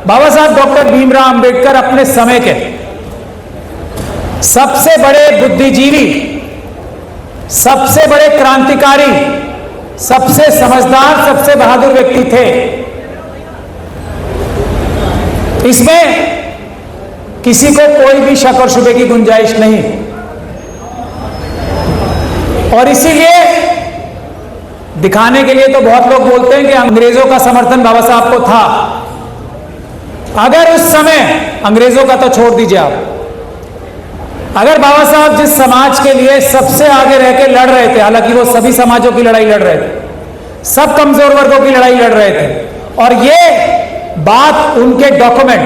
बाबा साहब डॉक्टर भीमराव अंबेडकर अपने समय के सबसे बड़े बुद्धिजीवी, सबसे बड़े क्रांतिकारी, सबसे समझदार, सबसे बहादुर व्यक्ति थे। इसमें किसी को कोई भी शक और शुबे की गुंजाइश नहीं। और इसीलिए दिखाने के लिए तो बहुत लोग बोलते हैं कि अंग्रेजों का समर्थन बाबा साहब को था। अगर उस समय अंग्रेजों का तो छोड़ दीजिए आप, अगर बाबा साहब जिस समाज के लिए सबसे आगे रह के लड़ रहे थे, हालांकि वो सभी समाजों की लड़ाई लड़ रहे थे, सब कमजोर वर्गों की लड़ाई लड़ रहे थे, और ये बात उनके डॉक्यूमेंट,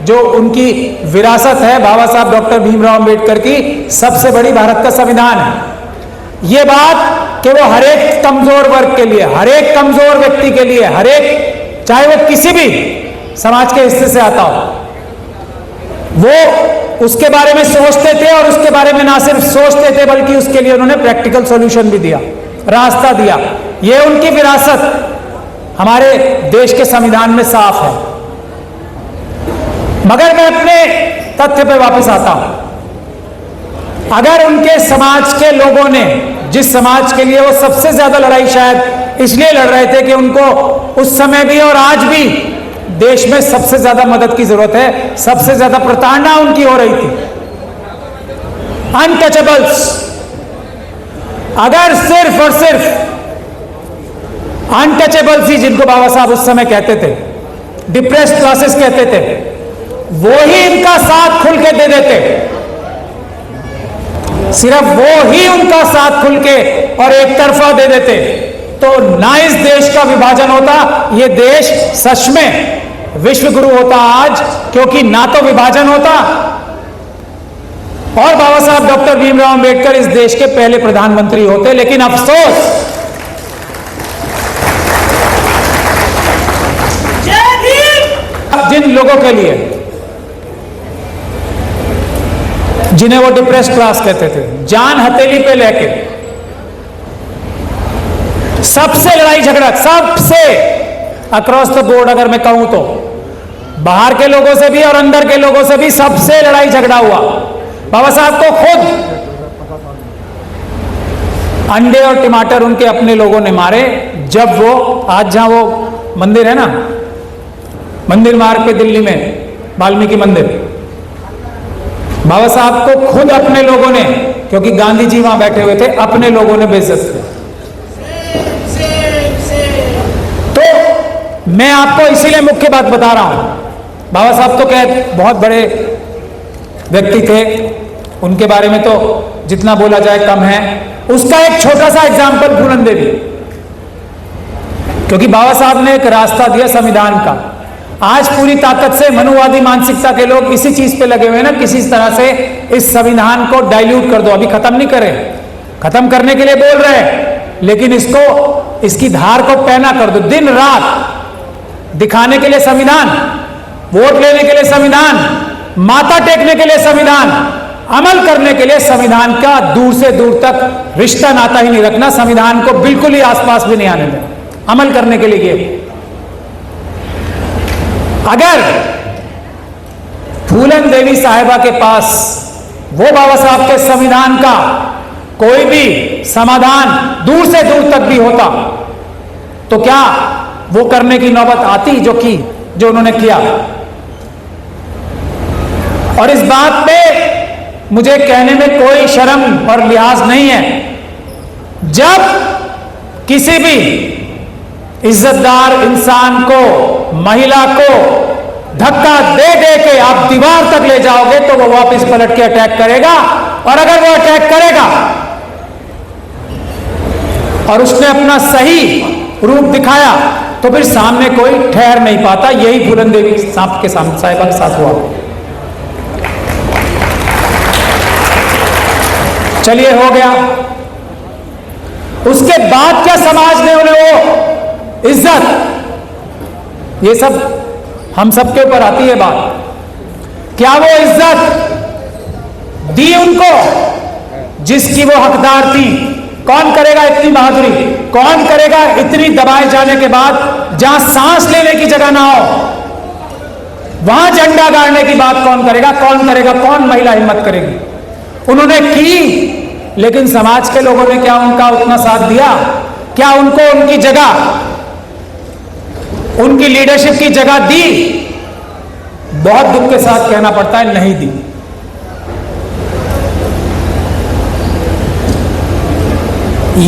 जो उनकी विरासत है बाबा साहब डॉक्टर भीमराव अंबेडकर की, सबसे बड़ी भारत का संविधान है। ये बात कि वो हर एक कमजोर वर्ग के लिए, हर एक कमजोर व्यक्ति के लिए, हर एक, चाहे वो किसी भी समाज के हिस्से से आता हो, वो उसके बारे में सोचते थे। और उसके बारे में ना सिर्फ सोचते थे बल्कि उसके लिए उन्होंने प्रैक्टिकल सॉल्यूशन भी दिया, रास्ता दिया। ये उनकी विरासत हमारे देश के संविधान में साफ है। मगर मैं अपने तथ्य पे वापस आता हूं। अगर उनके समाज के लोगों ने, जिस समाज के लिए वो सबसे ज्यादा लड़ाई शायद इसलिए लड़ रहे थे कि उनको उस समय भी और आज भी देश में सबसे ज्यादा मदद की जरूरत है, सबसे ज्यादा प्रताड़ना उनकी हो रही थी, अनटचेबल्स, अगर सिर्फ और सिर्फ अनटचेबल्स ही, जिनको बाबा साहब उस समय कहते थे, डिप्रेस्ड क्लासेस कहते थे, वो ही इनका साथ खुल के दे देते, सिर्फ वो ही उनका साथ खुल के और एक तरफा दे देते, तो ना इस देश का विभाजन होता, ये देश सच में विश्व गुरु होता आज, क्योंकि ना तो विभाजन होता और बाबा साहब डॉक्टर भीमराव अंबेडकर इस देश के पहले प्रधानमंत्री होते। लेकिन अफसोस, जिन लोगों के लिए, जिन्हें वो डिप्रेस्ड क्लास कहते थे, जान हथेली पे लेके सबसे लड़ाई झगड़ा, सबसे अक्रॉस द बोर्ड, अगर मैं कहूं तो बाहर के लोगों से भी और अंदर के लोगों से भी सबसे लड़ाई झगड़ा हुआ। बाबा साहब को खुद अंडे और टमाटर उनके अपने लोगों ने मारे, जब वो आज जहां वो मंदिर है ना, मंदिर मार्ग पे दिल्ली में, वाल्मीकि मंदिर, बाबा साहब को खुद अपने लोगों ने, क्योंकि गांधी जी वहां बैठे हुए थे, अपने लोगों ने बेइज्जत किया। तो मैं आपको इसीलिए मुख्य बात बता रहा हूं, बाबा साहब तो बहुत बड़े व्यक्ति थे, उनके बारे में तो जितना बोला जाए कम है। उसका एक छोटा सा एग्जाम्पल फूलन देवी, क्योंकि बाबा साहब ने एक रास्ता दिया संविधान का। आज पूरी ताकत से मनुवादी मानसिकता के लोग इसी चीज पे लगे हुए हैं ना, किसी तरह से इस संविधान को डाइल्यूट कर दो, अभी खत्म नहीं करें, खत्म करने के लिए बोल रहे हैं, लेकिन इसको, इसकी धार को पैना कर दो। दिन रात दिखाने के लिए संविधान, वोट लेने के लिए संविधान, माथा टेकने के लिए संविधान, अमल करने के लिए संविधान का दूर से दूर तक रिश्ता नाता ही नहीं रखना, संविधान को बिल्कुल ही आसपास भी नहीं आने देना, अमल करने के लिए। अगर फूलन देवी साहिबा के पास वो बाबा साहब के संविधान का कोई भी समाधान दूर से दूर तक भी होता, तो क्या वो करने की नौबत आती जो उन्होंने किया। और इस बात पे मुझे कहने में कोई शर्म और लिहाज नहीं है, जब किसी भी इज्जतदार इंसान को, महिला को धक्का दे दे के आप दीवार तक ले जाओगे तो वो वापस पलट के अटैक करेगा। और अगर वो अटैक करेगा और उसने अपना सही रूप दिखाया तो फिर सामने कोई ठहर नहीं पाता। यही फूलन देवी साहब के साथ हुआ। चलिए, हो गया। उसके बाद क्या समाज ने उन्हें वो इज्जत, ये सब हम सबके ऊपर आती है बात, क्या वो इज्जत दी उनको जिसकी वो हकदार थी? कौन करेगा इतनी बहादुरी? कौन करेगा इतनी दबाए जाने के बाद जहां सांस लेने की जगह ना हो, वहां झंडा गाड़ने की बात कौन करेगा, कौन महिला हिम्मत करेगी? उन्होंने की, लेकिन समाज के लोगों ने क्या उनका उतना साथ दिया? क्या उनको उनकी जगह, उनकी लीडरशिप की जगह दी? बहुत दुख के साथ कहना पड़ता है, नहीं दी।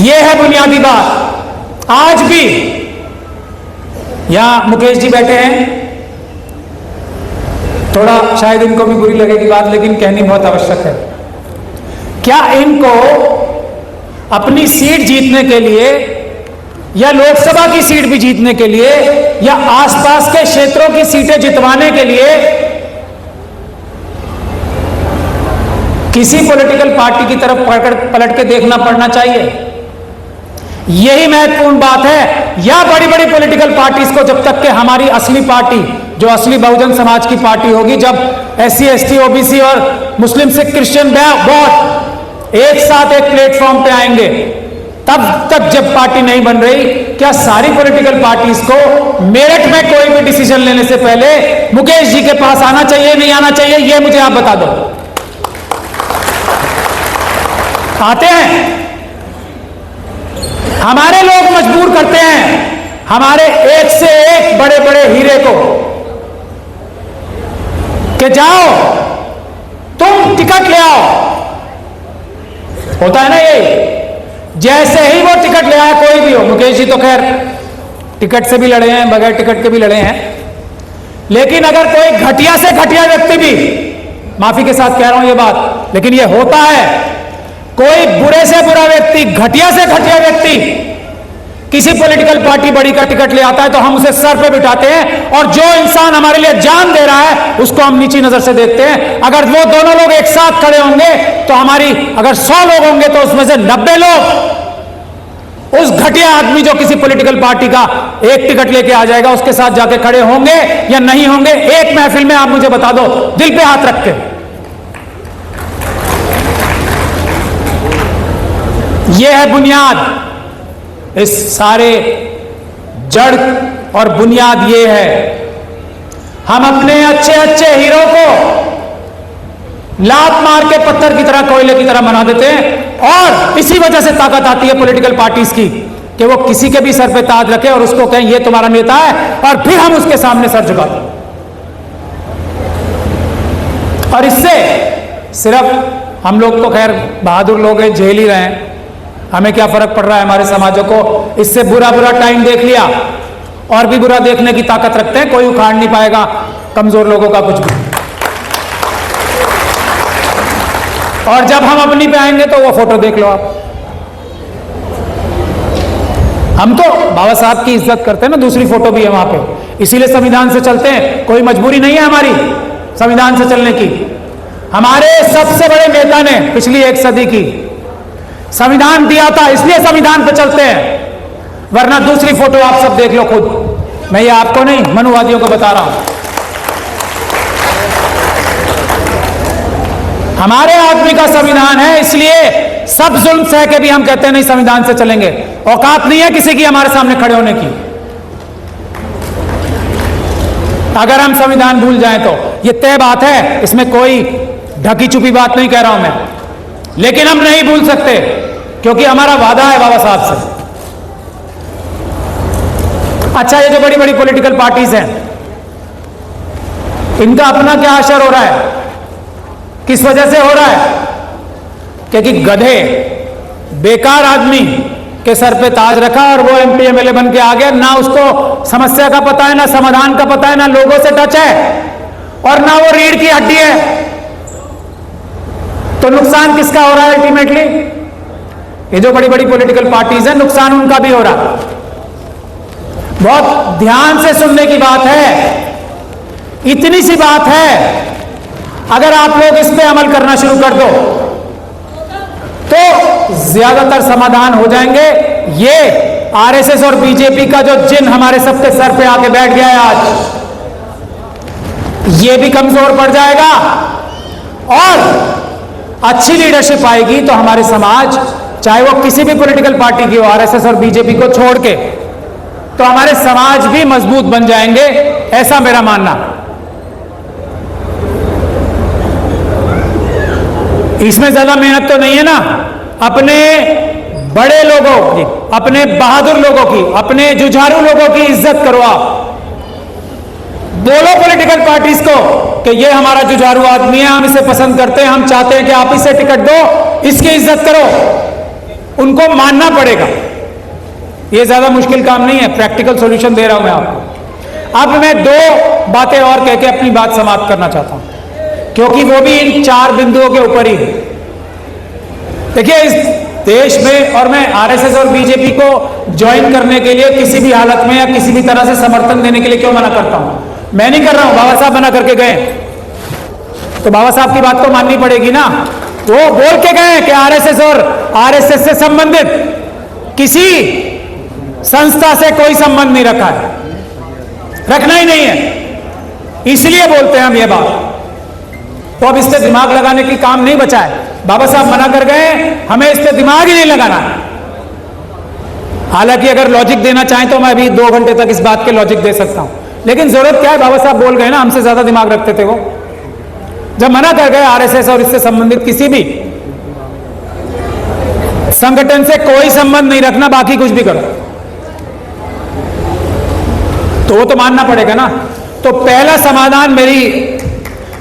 यह है बुनियादी बात। आज भी यहां मुकेश जी बैठे हैं, थोड़ा शायद इनको भी बुरी लगेगी बात, लेकिन कहनी बहुत आवश्यक है। क्या इनको अपनी सीट जीतने के लिए, या लोकसभा की सीट भी जीतने के लिए, या आसपास के क्षेत्रों की सीटें जितवाने के लिए किसी पॉलिटिकल पार्टी की तरफ पलट के देखना पड़ना चाहिए? यही महत्वपूर्ण बात है। या बड़ी बड़ी पॉलिटिकल पार्टीज को, जब तक कि हमारी असली पार्टी, जो असली बहुजन समाज की पार्टी होगी, जब SC ST OBC और मुस्लिम सिख क्रिश्चियन वोट एक साथ एक प्लेटफॉर्म पे आएंगे, तब तक जब पार्टी नहीं बन रही, क्या सारी पॉलिटिकल पार्टीज को मेरठ में कोई भी डिसीजन लेने से पहले मुकेश जी के पास आना चाहिए, नहीं आना चाहिए? ये मुझे आप बता दो। आते हैं? हमारे लोग मजबूर करते हैं हमारे एक से एक बड़े बड़े हीरे को कि जाओ तुम टिकट ले आओ। होता है ना ये। जैसे ही वो टिकट ले आया, कोई भी हो, मुकेश जी तो खैर टिकट से भी लड़े हैं, बगैर टिकट के भी लड़े हैं, लेकिन अगर कोई घटिया से घटिया व्यक्ति भी, माफी के साथ कह रहा हूं ये बात, लेकिन ये होता है, कोई बुरे से बुरा व्यक्ति, घटिया से घटिया व्यक्ति किसी पॉलिटिकल पार्टी बड़ी का टिकट ले आता है, तो हम उसे सर पे बिठाते हैं, और जो इंसान हमारे लिए जान दे रहा है उसको हम नीची नजर से देखते हैं। अगर वो दोनों लोग एक साथ खड़े होंगे तो हमारी, अगर 100 लोग होंगे तो उसमें से 90 लोग उस घटिया आदमी जो किसी पॉलिटिकल पार्टी का एक टिकट लेके आ जाएगा उसके साथ जाके खड़े होंगे या नहीं होंगे? एक महफिल में आप मुझे बता दो, दिल पे हाथ रख के। यह है बुनियाद। इस सारे जड़ और बुनियाद ये है, हम अपने अच्छे अच्छे हीरो को लात मार के पत्थर की तरह, कोयले की तरह बना देते हैं, और इसी वजह से ताकत आती है पॉलिटिकल पार्टीज की कि वो किसी के भी सर पे ताज रखे और उसको कहें ये तुम्हारा नेता है, और फिर हम उसके सामने सर झुका दें। और इससे सिर्फ हम लोग तो खैर बहादुर लोग हैं, झेल ही रहे हैं, हमें क्या फर्क पड़ रहा है? हमारे समाजों को इससे बुरा बुरा टाइम देख लिया, और भी बुरा देखने की ताकत रखते हैं, कोई उखाड़ नहीं पाएगा कमजोर लोगों का कुछ भी। और जब हम अपनी पे आएंगे तो वो फोटो देख लो आप। हम तो बाबा साहब की इज्जत करते हैं ना, दूसरी फोटो भी है वहां पे, इसीलिए संविधान से चलते हैं। कोई मजबूरी नहीं है हमारी संविधान से चलने की। हमारे सबसे बड़े नेता ने पिछली 1 सदी की संविधान दिया था, इसलिए संविधान पे चलते हैं, वरना दूसरी फोटो आप सब देख लो खुद। मैं ये आपको नहीं, मनुवादियों को बता रहा हूं। हमारे आदमी का संविधान है, इसलिए सब जुल्म सह के भी हम कहते हैं नहीं संविधान से चलेंगे। औकात नहीं है किसी की हमारे सामने खड़े होने की। अगर हम संविधान भूल जाएं तो ये तय बात है, इसमें कोई ढकी छुपी बात नहीं कह रहा हूं मैं, लेकिन हम नहीं भूल सकते क्योंकि हमारा वादा है बाबा साहब से। अच्छा, ये जो बड़ी बड़ी पॉलिटिकल पार्टीज हैं, इनका अपना क्या असर हो रहा है? किस वजह से हो रहा है? क्योंकि गधे, बेकार आदमी के सर पे ताज रखा और वो MP MLA बन के आ गया। ना उसको समस्या का पता है, ना समाधान का पता है, ना लोगों से टच है, और ना वो रीढ़ की हड्डी है। तो नुकसान किसका हो रहा है अल्टीमेटली? ये जो बड़ी बड़ी पॉलिटिकल पार्टीज हैं, नुकसान उनका भी हो रहा। बहुत ध्यान से सुनने की बात है, इतनी सी बात है, अगर आप लोग इस पे अमल करना शुरू कर दो तो ज्यादातर समाधान हो जाएंगे। ये RSS और BJP का जो जिन हमारे सबके सर पे आके बैठ गया है आज, ये भी कमजोर पड़ जाएगा, और अच्छी लीडरशिप आएगी तो हमारे समाज, चाहे वो किसी भी पॉलिटिकल पार्टी की हो, RSS और BJP को छोड़ के, तो हमारे समाज भी मजबूत बन जाएंगे, ऐसा मेरा मानना। इसमें ज्यादा मेहनत तो नहीं है ना। अपने बड़े लोगों की, अपने बहादुर लोगों की, अपने जुझारू लोगों की इज्जत करो। आप बोलो पॉलिटिकल पार्टीज को कि ये हमारा जुझारू आदमी है, हम इसे पसंद करते हैं, हम चाहते हैं कि आप इसे टिकट दो, इसकी इज्जत करो। उनको मानना पड़ेगा। ये ज्यादा मुश्किल काम नहीं है, प्रैक्टिकल सॉल्यूशन दे रहा हूं मैं आपको। अब मैं दो बातें और कह के अपनी बात समाप्त करना चाहता हूं, क्योंकि वो भी इन 4 बिंदुओं के ऊपर ही है। देखिए, इस देश में, और मैं आरएसएस और बीजेपी को ज्वाइन करने के लिए किसी भी हालत में या किसी भी तरह से समर्थन देने के लिए क्यों मना करता हूं? मैं नहीं कर रहा हूं, बाबा साहब मना करके गए, तो बाबा साहब की बात तो माननी पड़ेगी ना। वो बोल के गए कि आरएसएस और आरएसएस से संबंधित किसी संस्था से कोई संबंध नहीं रखा है, रखना ही नहीं है, इसलिए बोलते हैं हम ये बात। तो अब इस पे दिमाग लगाने की काम नहीं बचा है। बाबा साहब मना कर गए, हमें इस पे दिमाग ही नहीं लगाना है। हालांकि अगर लॉजिक देना चाहें तो मैं अभी 2 घंटे तक इस बात के लॉजिक दे सकता हूं, लेकिन जरूरत क्या है? बाबा साहब बोल गए ना, हमसे ज्यादा दिमाग रखते थे वो। जब मना कर गए आरएसएस और इससे संबंधित किसी भी संगठन से कोई संबंध नहीं रखना, बाकी कुछ भी करो, तो वो तो मानना पड़ेगा ना। तो पहला समाधान, मेरी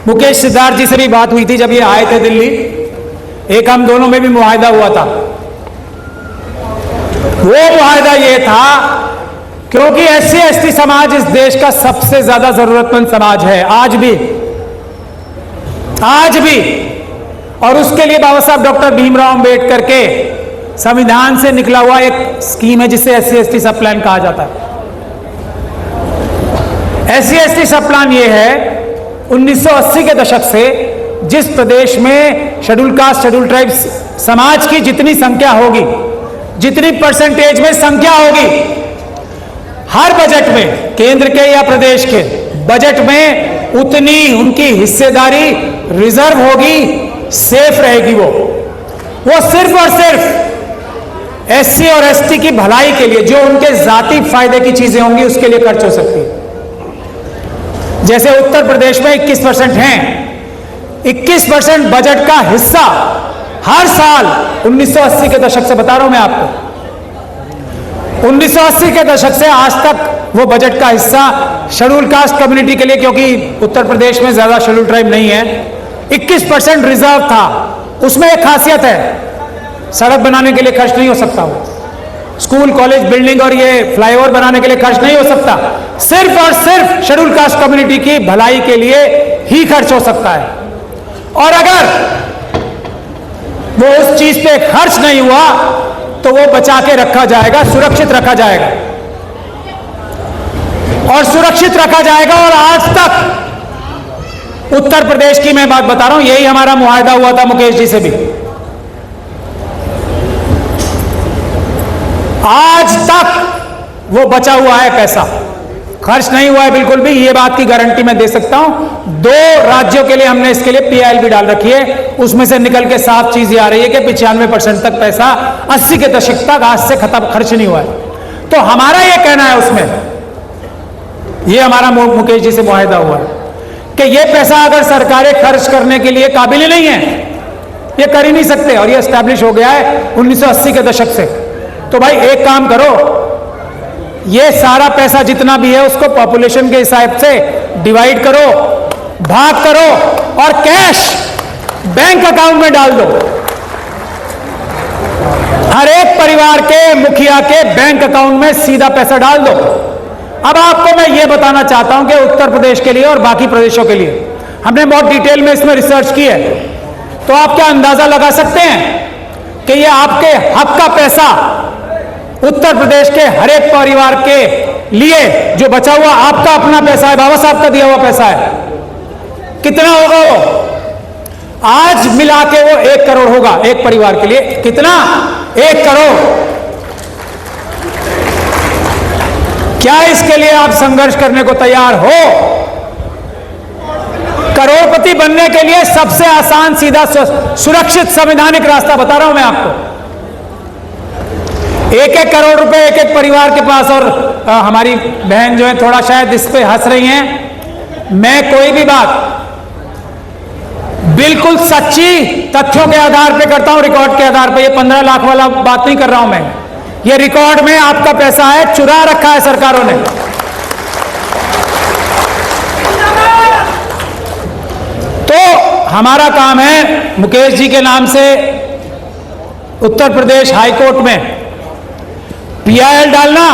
मुकेश सिद्धार्थ जी से भी बात हुई थी जब ये आए थे दिल्ली, एक हम दोनों में भी मुआहदा हुआ था। वो मुआहदा ये था, क्योंकि एससी एसटी समाज इस देश का सबसे ज्यादा जरूरतमंद समाज है आज भी, और उसके लिए बाबा साहब डॉक्टर भीमराव अंबेडकर के संविधान से निकला हुआ एक स्कीम है जिसे एससी एसटी सब प्लान कहा जाता है। एससी एसटी सब प्लान ये है, 1980 के दशक से जिस प्रदेश में शेड्यूल कास्ट शेड्यूल ट्राइब्स समाज की जितनी संख्या होगी, जितनी परसेंटेज में संख्या होगी, हर बजट में, केंद्र के या प्रदेश के बजट में उतनी उनकी हिस्सेदारी रिजर्व होगी, सेफ रहेगी। वो सिर्फ और सिर्फ एससी और एसटी की भलाई के लिए, जो उनके जाति फायदे की चीजें होंगी, उसके लिए खर्च हो सकती है। जैसे उत्तर प्रदेश में 21% हैं, 21% बजट का हिस्सा हर साल 1980 के दशक से बता रहा हूं मैं आपको, 1980 के दशक से आज तक वो बजट का हिस्सा शेड्यूल कास्ट कम्युनिटी के लिए, क्योंकि उत्तर प्रदेश में ज्यादा शेड्यूल ट्राइब नहीं है, 21% रिजर्व था। उसमें एक खासियत है, सड़क बनाने के लिए खर्च नहीं हो सकता, वो स्कूल कॉलेज बिल्डिंग और ये फ्लाईओवर बनाने के लिए खर्च नहीं हो सकता, सिर्फ और सिर्फ शेड्यूल कास्ट कम्युनिटी की भलाई के लिए ही खर्च हो सकता है। और अगर वो उस चीज पे खर्च नहीं हुआ तो वो बचा के रखा जाएगा, सुरक्षित रखा जाएगा, और सुरक्षित रखा जाएगा। और आज तक उत्तर प्रदेश की मैं बात बता रहा हूं, यही हमारा मुआहदा हुआ था मुकेश जी से भी, आज तक वो बचा हुआ है पैसा, खर्च नहीं हुआ है बिल्कुल भी, ये बात की गारंटी मैं दे सकता हूं। 2 राज्यों के लिए हमने इसके लिए पीएल भी डाल रखी है, उसमें से निकल के साफ चीज ये आ रही है कि 95% तक पैसा 80 के दशक तक आज से खत्म, खर्च नहीं हुआ है। तो हमारा ये कहना है उसमें, ये हमारा मुकेश जी से मुआहदा हुआ है कि ये पैसा अगर सरकारें खर्च करने के लिए काबिल ही नहीं है, ये कर ही नहीं सकते, और ये एस्टैब्लिश हो गया है 1980 के दशक से। तो भाई एक काम करो, ये सारा पैसा जितना भी है उसको पॉपुलेशन के हिसाब से डिवाइड करो, भाग करो, और कैश बैंक अकाउंट में डाल दो। हर एक परिवार के मुखिया के बैंक अकाउंट में सीधा पैसा डाल दो। अब आपको मैं ये बताना चाहता हूं कि उत्तर प्रदेश के लिए और बाकी प्रदेशों के लिए हमने बहुत डिटेल में इसमें रिसर्च की है, तो आप क्या अंदाजा लगा सकते हैं कि ये आपके हक का पैसा उत्तर प्रदेश के हर एक परिवार के लिए जो बचा हुआ आपका अपना पैसा है, बाबा साहब का दिया हुआ पैसा है, कितना होगा वो? आज मिला के वो 1 करोड़ होगा एक परिवार के लिए। कितना? 1 करोड़। क्या इसके लिए आप संघर्ष करने को तैयार हो? करोड़पति बनने के लिए सबसे आसान, सीधा, सुरक्षित संवैधानिक रास्ता बता रहा हूं मैं आपको। 1-1 करोड़ रुपए एक परिवार के पास। और हमारी बहन जो है थोड़ा शायद इस पे हंस रही हैं, मैं कोई भी बात बिल्कुल सच्ची तथ्यों के आधार पे करता हूं, रिकॉर्ड के आधार पे। ये 15 लाख वाला बात नहीं कर रहा हूं मैं, ये रिकॉर्ड में आपका पैसा है, चुरा रखा है सरकारों ने। तो हमारा काम है मुकेश जी के नाम से उत्तर प्रदेश हाईकोर्ट में पीआईएल डालना,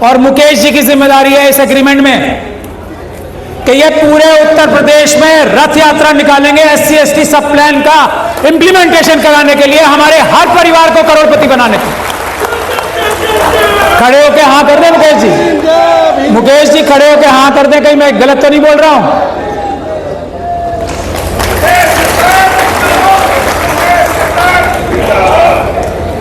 और मुकेश जी की जिम्मेदारी है इस एग्रीमेंट में कि ये पूरे उत्तर प्रदेश में रथ यात्रा निकालेंगे एससी एसटी सब प्लान का इंप्लीमेंटेशन कराने के लिए, हमारे हर परिवार को करोड़पति बनाने के। खड़े होके हाँ कर दें मुकेश जी, मुकेश जी खड़े होके हाँ कर दें, कहीं मैं गलत तो नहीं बोल रहा हूं।